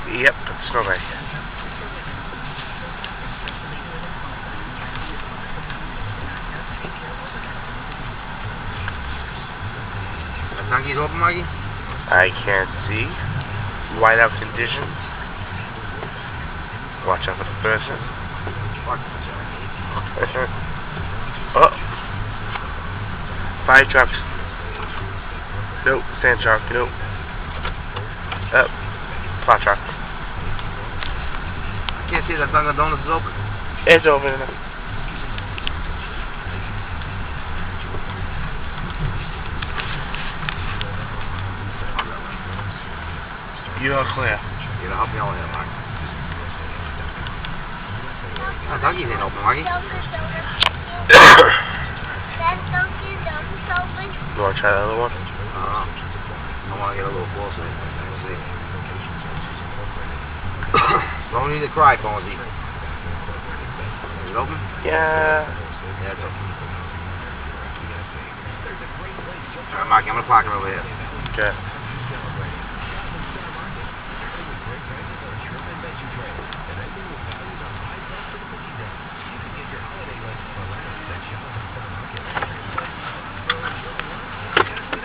Yep, strawberry. The tankie's open, Maggie? I can't see. Whiteout conditions. Watch out for the person. Oh! Fire trucks. Nope. Sand truck. Nope. Up. Plow truck. I can't see that Dunkin' Donuts is open. It's open. You are clear. You're gonna help me out here, Maggie. That Dunkie's ain't open, Maggie. You want to try the other one? I want to get a little closer. Let's see. Don't need to cry, Fonzie. Is it open? Yeah. Yeah, it's open. Alright, Maggie, I'm gonna park it over here. Okay.